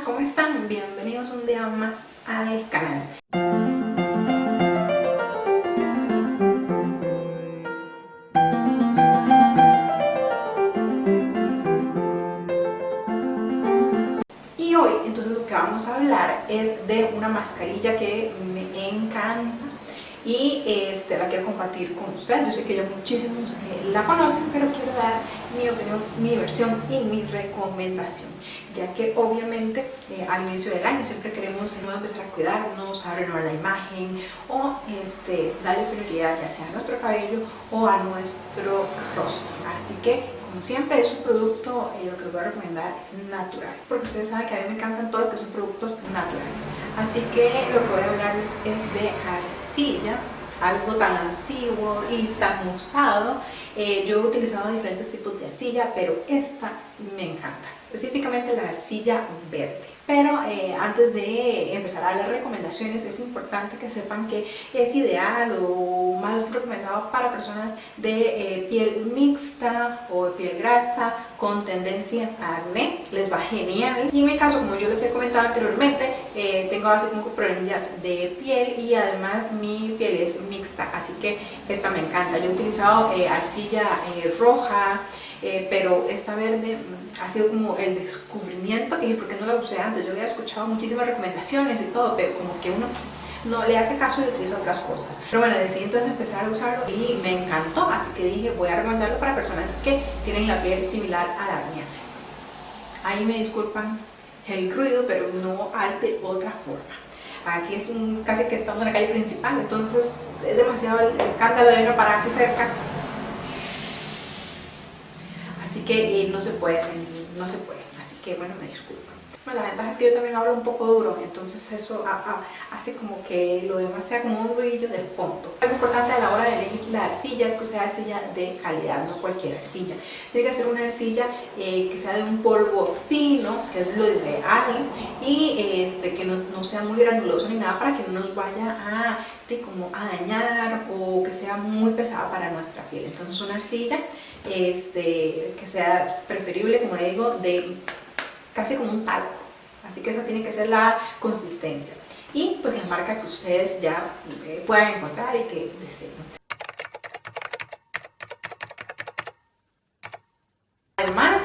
Hola, ¿cómo están? Bienvenidos un día más al canal. Y hoy entonces lo que vamos a hablar es de una mascarilla que me encanta y la quiero compartir con ustedes. Yo sé que ya muchísimos la conocen, pero quiero dar mi opinión, mi versión y mi recomendación, ya que obviamente al inicio del año siempre queremos empezar a cuidarnos, a renovar la imagen o darle prioridad ya sea a nuestro cabello o a nuestro rostro. Así que como siempre es un producto, lo que les voy a recomendar, natural, porque ustedes saben que a mí me encantan todo lo que son productos naturales. Así que lo que voy a hablarles es de arcilla, algo tan antiguo y tan usado. Yo he utilizado diferentes tipos de arcilla, pero esta me encanta, específicamente la arcilla verde. Pero antes de empezar a las recomendaciones, es importante que sepan que es ideal o más recomendado para personas de piel mixta o de piel grasa con tendencia a acné. Les va genial. Y en mi caso, como yo les he comentado anteriormente, tengo así como problemillas de piel y además mi piel es mixta, así que esta me encanta. Yo he utilizado arcilla roja, pero esta verde ha sido como el descubrimiento que dije, ¿por qué no la usé antes? Yo había escuchado muchísimas recomendaciones y todo, pero como que uno no le hace caso y utiliza otras cosas. Pero bueno, decidí entonces empezar a usarlo y me encantó, así que dije, voy a recomendarlo para personas que tienen la piel similar a la mía. Ahí me disculpan el ruido, pero no hay de otra forma. Aquí es casi que estamos en la calle principal, entonces es demasiado el escándalo de ir para aquí cerca. Así que no se puede, así que bueno, me disculpo. Bueno, la ventaja es que yo también hablo un poco duro, entonces eso hace como que lo demás sea como un ruido de fondo. Algo importante a la hora de elegir la arcilla es que sea arcilla de calidad, no cualquier arcilla. Tiene que ser una arcilla que sea de un polvo fino, que es lo ideal, y que no sea muy granuloso ni nada para que no nos vaya como a dañar o que sea muy pesada para nuestra piel. Entonces una arcilla que sea preferible, como le digo, de casi como un talco, así que esa tiene que ser la consistencia y pues la marca que ustedes ya puedan encontrar y que deseen. Además,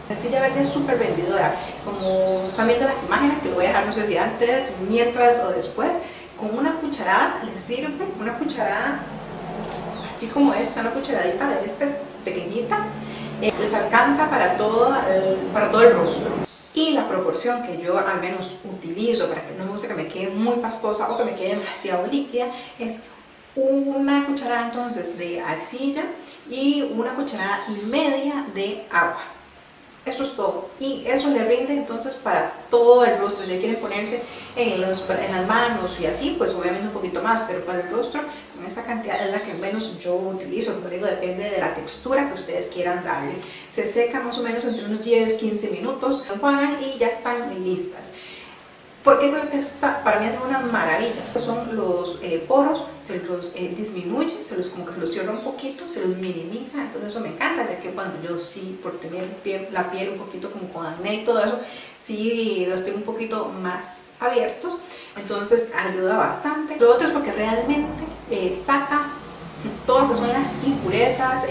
la arcilla verde es súper vendedora, como están viendo las imágenes, que lo voy a dejar, no sé si antes, mientras o después. Con una cucharada les sirve, una cucharada así como esta, una cucharadita de pequeñita, les alcanza para todo el rostro. Y la proporción que yo al menos utilizo para que no me guste que me quede muy pastosa o que me quede demasiado líquida es una cucharada entonces de arcilla y una cucharada y media de agua. Eso es todo, y eso le rinde entonces para todo el rostro. Si quieren ponerse en las manos y así, pues obviamente un poquito más, pero para el rostro con esa cantidad es la que menos yo utilizo. Como digo, depende de la textura que ustedes quieran darle. Se seca más o menos entre unos 10-15 minutos, lo enjuagan y ya están listas. ¿Por qué creo que esta para mí es una maravilla? Son los poros, se los disminuye, como que se los cierra un poquito, se los minimiza, entonces eso me encanta, ya que cuando yo sí, por tener la piel un poquito como con acné y todo eso, sí los tengo un poquito más abiertos, entonces ayuda bastante. Lo otro es porque realmente saca todo lo que son las impurezas,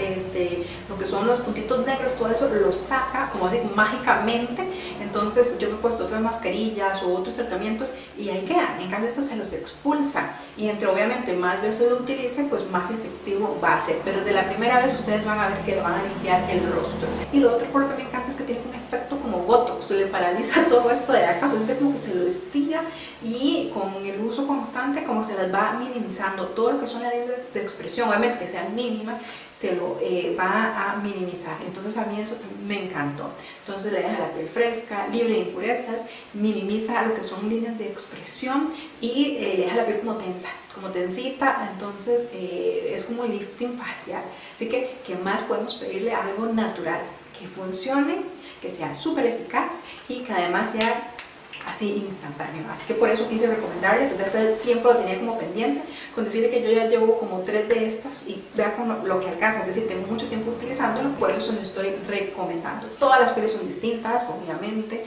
lo que son los puntitos negros, todo eso lo saca como así mágicamente. Entonces yo me he puesto otras mascarillas o otros tratamientos y ahí quedan. En cambio esto se los expulsa y entre obviamente más veces lo utilicen, pues más efectivo va a ser. Pero desde la primera vez ustedes van a ver que le van a limpiar el rostro. Y lo otro por lo que me encanta es que tiene un efecto como botox, le paraliza todo esto de acá, entonces como que se lo estira y con el uso constante como se les va minimizando todo lo que son las líneas de expresión, obviamente que sean mínimas, se lo va a minimizar. Entonces a mí eso me encantó. Entonces le deja la piel fresca, libre de impurezas, minimiza lo que son líneas de expresión y le deja la piel como tensa, como tensita. Entonces es como un lifting facial. Así que, ¿qué más podemos pedirle? Algo natural, que funcione, que sea súper eficaz y que además sea así instantáneo. Así que por eso quise recomendarles, desde hace tiempo lo tenía como pendiente, con decirle que yo ya llevo como 3 de estas y vea con lo que alcanza, es decir, tengo mucho tiempo utilizándolo, por eso se lo estoy recomendando. Todas las pieles son distintas, obviamente,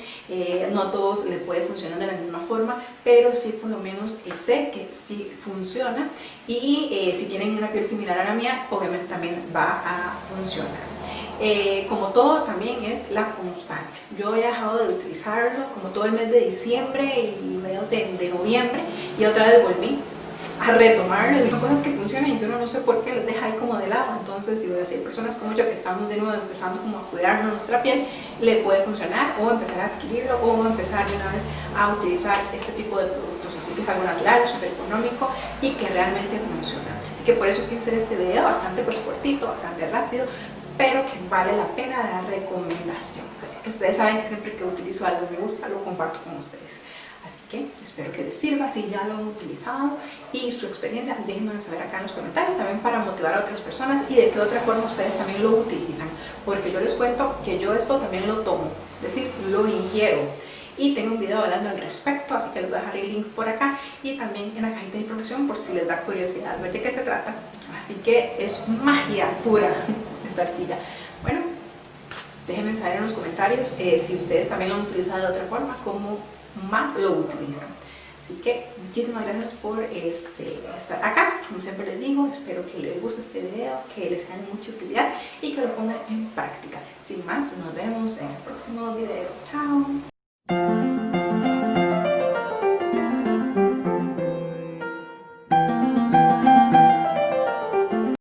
no a todos le puede funcionar de la misma forma, pero sí por lo menos sé que sí funciona y si tienen una piel similar a la mía, obviamente también va a funcionar. Como todo también es la constancia. Yo he dejado de utilizarlo como todo el mes de diciembre y mediados de noviembre y otra vez volví a retomarlo. Y son cosas que funcionan y uno no sé por qué los deja ahí como de lado. Entonces, si hay personas como yo que estamos de nuevo empezando como a cuidarnos nuestra piel, le puede funcionar, o empezar a adquirirlo, o empezar de una vez a utilizar este tipo de productos. Así que es algo natural, súper económico y que realmente funciona. Así que por eso quise hacer este video bastante pues cortito, bastante rápido, pero que vale la pena dar recomendación. Así que ustedes saben que siempre que utilizo algo que me gusta, lo comparto con ustedes. Así que espero que les sirva, si ya lo han utilizado y su experiencia, déjenmelo saber acá en los comentarios, también para motivar a otras personas y de qué otra forma ustedes también lo utilizan. Porque yo les cuento que yo esto también lo tomo, es decir, lo ingiero. Y tengo un video hablando al respecto, así que les voy a dejar el link por acá y también en la cajita de información por si les da curiosidad ver de qué se trata. Así que es magia pura esta arcilla. Bueno, déjenme saber en los comentarios si ustedes también lo han utilizado de otra forma, cómo más lo utilizan. Así que muchísimas gracias por estar acá. Como siempre les digo, espero que les guste este video, que les sea de mucha utilidad y que lo pongan en práctica. Sin más, nos vemos en el próximo video. Chao.